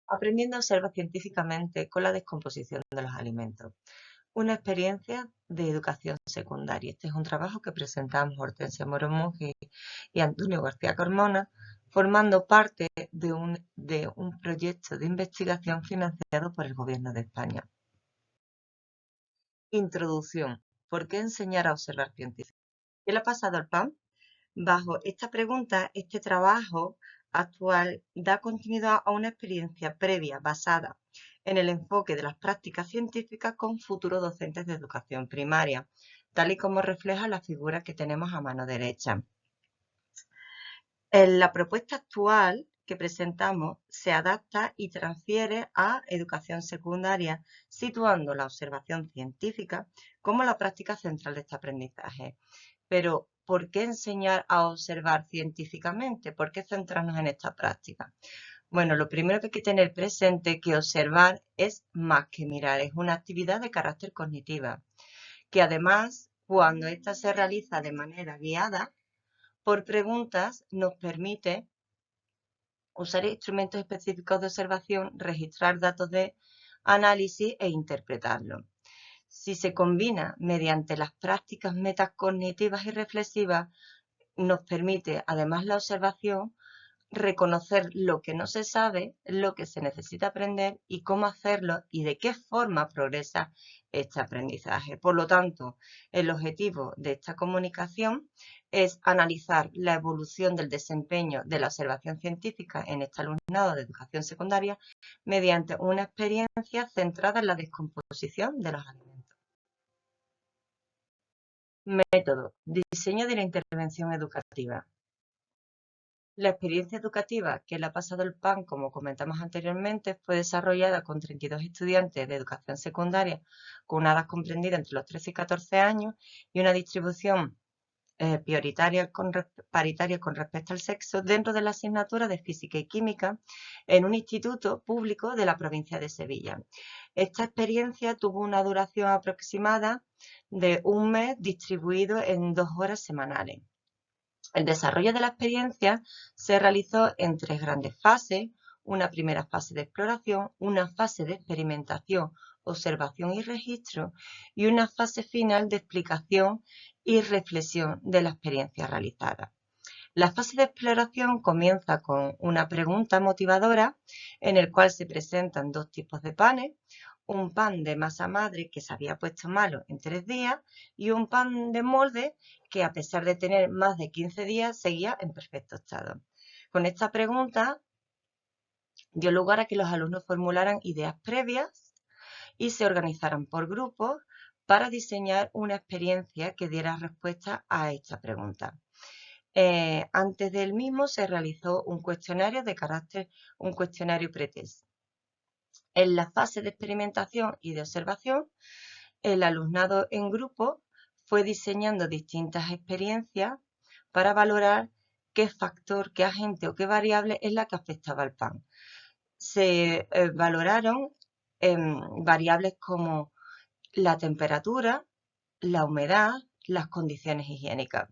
Aprendiendo a observar científicamente con la descomposición de los alimentos. Una experiencia de educación secundaria. Este es un trabajo que presentamos Hortensia Moro Monge y Antonio García Carmona, formando parte de un proyecto de investigación financiado por el Gobierno de España. Introducción. ¿Por qué enseñar a observar científicamente? ¿Qué le ha pasado al pan? Bajo esta pregunta, este trabajo actual da continuidad a una experiencia previa basada en el enfoque de las prácticas científicas con futuros docentes de educación primaria, tal y como refleja la figura que tenemos a mano derecha. La propuesta actual que presentamos se adapta y transfiere a educación secundaria, situando la observación científica como la práctica central de este aprendizaje. Pero, ¿por qué enseñar a observar científicamente? ¿Por qué centrarnos en esta práctica? Bueno, lo primero que hay que tener presente es que observar es más que mirar, es una actividad de carácter cognitiva, que además, cuando ésta se realiza de manera guiada por preguntas, nos permite usar instrumentos específicos de observación, registrar datos de análisis e interpretarlos. Si se combina mediante las prácticas metacognitivas y reflexivas, nos permite, además la observación, reconocer lo que no se sabe, lo que se necesita aprender y cómo hacerlo y de qué forma progresa este aprendizaje. Por lo tanto, el objetivo de esta comunicación es analizar la evolución del desempeño de la observación científica en este alumnado de educación secundaria mediante una experiencia centrada en la descomposición de los alimentos. Método. Diseño de la intervención educativa. La experiencia educativa que le ha pasado el PAN, como comentamos anteriormente, fue desarrollada con 32 estudiantes de educación secundaria con una edad comprendida entre los 13 y 14 años y una distribución paritaria con respecto al sexo dentro de la asignatura de Física y Química en un instituto público de la provincia de Sevilla. Esta experiencia tuvo una duración aproximada de un mes distribuido en 2 horas semanales. El desarrollo de la experiencia se realizó en 3 grandes fases: una primera fase de exploración, una fase de experimentación, observación y registro, y una fase final de explicación y reflexión de la experiencia realizada. La fase de exploración comienza con una pregunta motivadora en el cual se presentan 2 tipos de panes: un pan de masa madre que se había puesto malo en 3 días y un pan de molde que, a pesar de tener más de 15 días, seguía en perfecto estado. Con esta pregunta dio lugar a que los alumnos formularan ideas previas y se organizaran por grupos para diseñar una experiencia que diera respuesta a esta pregunta. Antes del mismo se realizó un cuestionario un cuestionario pretest. En la fase de experimentación y de observación, el alumnado en grupo fue diseñando distintas experiencias para valorar qué factor, qué agente o qué variable es la que afectaba al pan. Se valoraron variables como la temperatura, la humedad, las condiciones higiénicas.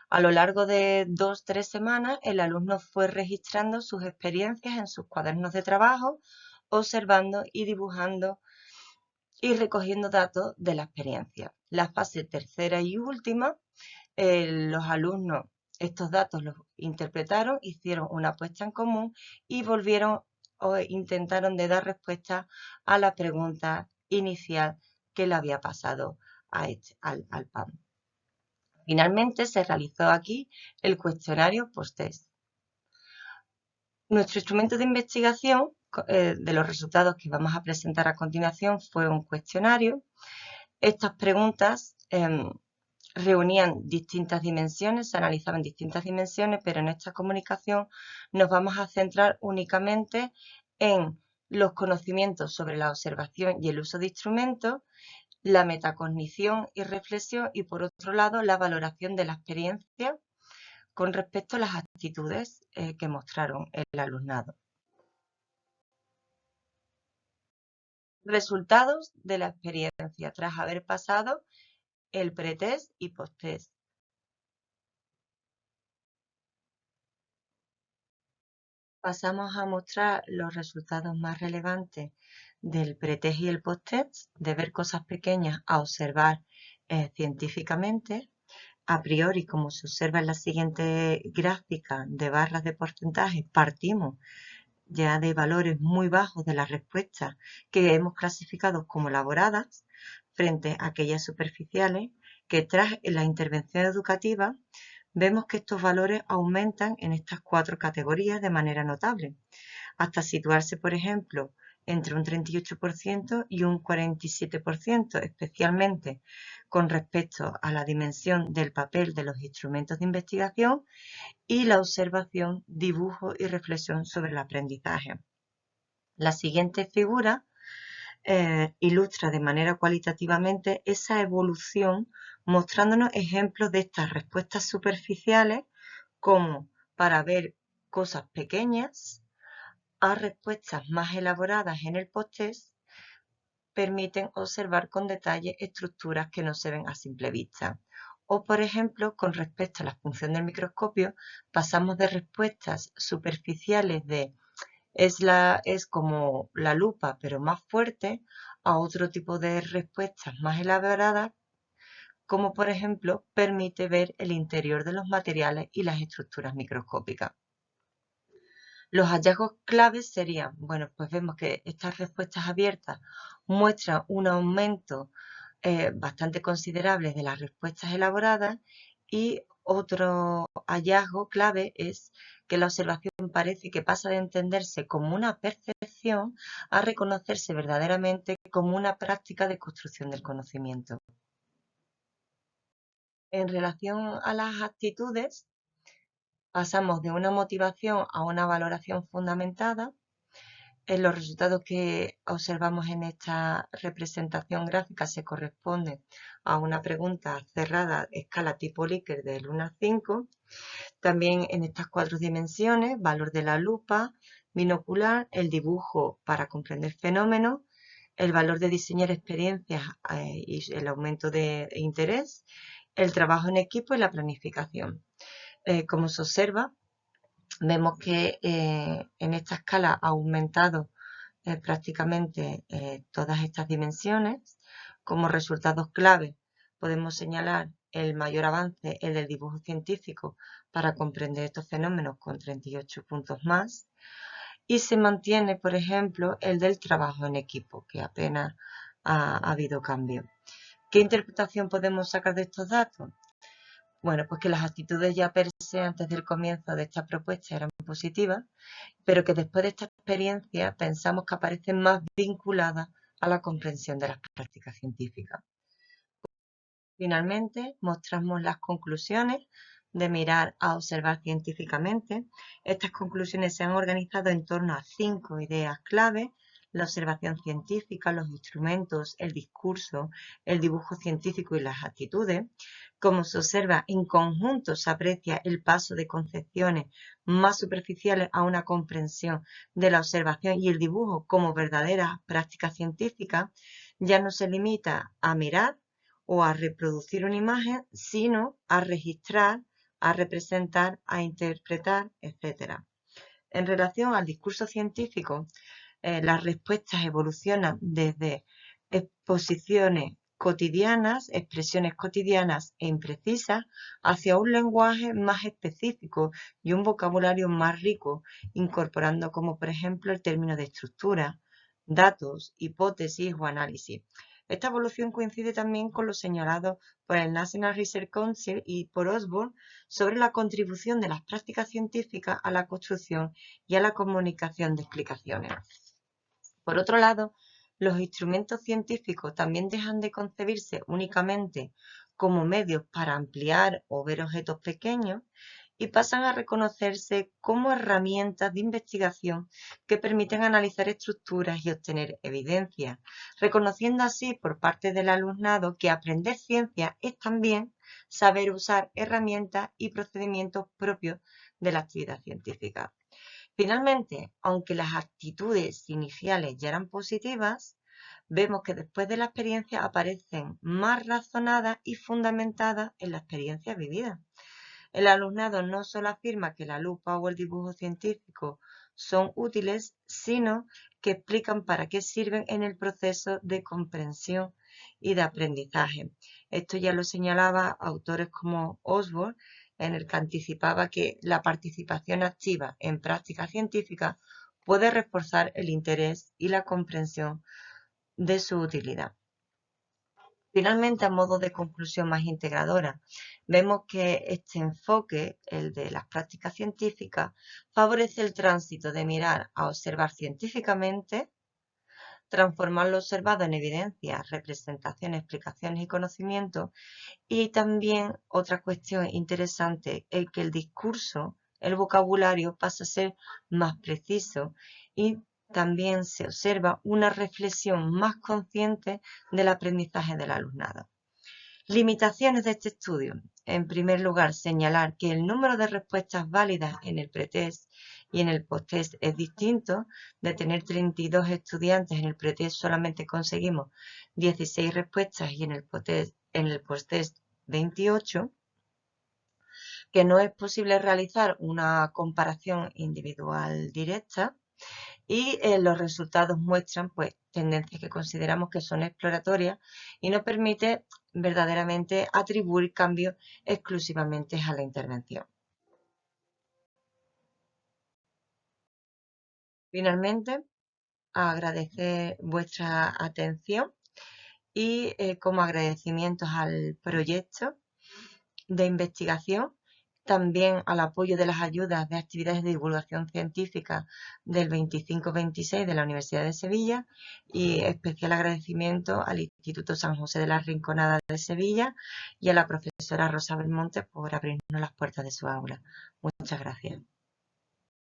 A lo largo de 2-3 semanas, el alumno fue registrando sus experiencias en sus cuadernos de trabajo, observando y dibujando y recogiendo datos de la experiencia. La fase tercera y última, los alumnos estos datos los interpretaron, hicieron una puesta en común y volvieron o intentaron de dar respuesta a la pregunta inicial que le había pasado al PAN. Finalmente se realizó aquí el cuestionario post-test. Nuestro instrumento de investigación de los resultados que vamos a presentar a continuación fue un cuestionario. Estas preguntas reunían distintas dimensiones, se analizaban distintas dimensiones, pero en esta comunicación nos vamos a centrar únicamente en los conocimientos sobre la observación y el uso de instrumentos, la metacognición y reflexión y, por otro lado, la valoración de la experiencia con respecto a las actitudes que mostraron el alumnado. Resultados de la experiencia tras haber pasado el pretest y posttest. pasamos a mostrar los resultados más relevantes del pretest y el posttest, de ver cosas pequeñas a observar científicamente. A priori, como se observa en la siguiente gráfica de barras de porcentaje, partimos ya de valores muy bajos de las respuestas que hemos clasificado como elaboradas frente a aquellas superficiales que tras la intervención educativa vemos que estos valores aumentan en estas 4 categorías de manera notable, hasta situarse, por ejemplo, entre un 38% y un 47%, especialmente con respecto a la dimensión del papel de los instrumentos de investigación y la observación, dibujo y reflexión sobre el aprendizaje. La siguiente figura ilustra de manera cualitativamente esa evolución, mostrándonos ejemplos de estas respuestas superficiales como para ver cosas pequeñas a respuestas más elaboradas en el posttest permiten observar con detalle estructuras que no se ven a simple vista. O, por ejemplo, con respecto a la función del microscopio, pasamos de respuestas superficiales de es como la lupa, pero más fuerte, a otro tipo de respuestas más elaboradas, como por ejemplo permite ver el interior de los materiales y las estructuras microscópicas. Los hallazgos claves serían, bueno, pues vemos que estas respuestas abiertas muestran un aumento bastante considerable de las respuestas elaboradas y otro hallazgo clave es que la observación parece que pasa de entenderse como una percepción a reconocerse verdaderamente como una práctica de construcción del conocimiento. En relación a las actitudes, pasamos de una motivación a una valoración fundamentada. Los resultados que observamos en esta representación gráfica se corresponden a una pregunta cerrada escala tipo Likert del 1 al 5. También en estas 4 dimensiones, valor de la lupa, binocular, el dibujo para comprender fenómenos, el valor de diseñar experiencias y el aumento de interés, el trabajo en equipo y la planificación. Como se observa, vemos que en esta escala ha aumentado prácticamente todas estas dimensiones. Como resultados clave podemos señalar el mayor avance, el del dibujo científico para comprender estos fenómenos con 38 puntos más. Y se mantiene, por ejemplo, el del trabajo en equipo, que apenas ha habido cambio. ¿Qué interpretación podemos sacar de estos datos? Bueno, pues que las actitudes ya per se antes del comienzo de esta propuesta eran positivas, pero que después de esta experiencia pensamos que aparecen más vinculadas a la comprensión de las prácticas científicas. Finalmente, mostramos las conclusiones de mirar a observar científicamente. Estas conclusiones se han organizado en torno a 5 ideas clave: la observación científica, los instrumentos, el discurso, el dibujo científico y las actitudes. Como se observa, en conjunto se aprecia el paso de concepciones más superficiales a una comprensión de la observación y el dibujo como verdaderas prácticas científicas. Ya no se limita a mirar o a reproducir una imagen, sino a registrar, a representar, a interpretar, etc. En relación al discurso científico, las respuestas evolucionan desde exposiciones cotidianas, expresiones cotidianas e imprecisas, hacia un lenguaje más específico y un vocabulario más rico, incorporando como por ejemplo el término de estructura, datos, hipótesis o análisis. Esta evolución coincide también con lo señalado por el National Research Council y por Osborne sobre la contribución de las prácticas científicas a la construcción y a la comunicación de explicaciones. Por otro lado, los instrumentos científicos también dejan de concebirse únicamente como medios para ampliar o ver objetos pequeños y pasan a reconocerse como herramientas de investigación que permiten analizar estructuras y obtener evidencia, reconociendo así por parte del alumnado que aprender ciencia es también saber usar herramientas y procedimientos propios de la actividad científica. Finalmente, aunque las actitudes iniciales ya eran positivas, vemos que después de la experiencia aparecen más razonadas y fundamentadas en la experiencia vivida. El alumnado no solo afirma que la lupa o el dibujo científico son útiles, sino que explican para qué sirven en el proceso de comprensión y de aprendizaje. Esto ya lo señalaba autores como Osborne, en el que anticipaba que la participación activa en prácticas científicas puede reforzar el interés y la comprensión de su utilidad. Finalmente, a modo de conclusión más integradora, vemos que este enfoque, el de las prácticas científicas, favorece el tránsito de mirar a observar científicamente, transformar lo observado en evidencias, representaciones, explicaciones y conocimientos. Y también otra cuestión interesante es que el discurso, el vocabulario pasa a ser más preciso y también se observa una reflexión más consciente del aprendizaje del alumnado. Limitaciones de este estudio. En primer lugar, señalar que el número de respuestas válidas en el pretest y en el posttest es distinto. De tener 32 estudiantes en el pretest solamente conseguimos 16 respuestas y en el posttest 28. Que no es posible realizar una comparación individual directa. Y los resultados muestran pues tendencias que consideramos que son exploratorias y no permite verdaderamente atribuir cambios exclusivamente a la intervención. Finalmente, agradecer vuestra atención y como agradecimientos al proyecto de investigación, también al apoyo de las ayudas de actividades de divulgación científica del 25-26 de la Universidad de Sevilla y especial agradecimiento al Instituto San José de la Rinconada de Sevilla y a la profesora Rosa Belmonte por abrirnos las puertas de su aula. Muchas gracias.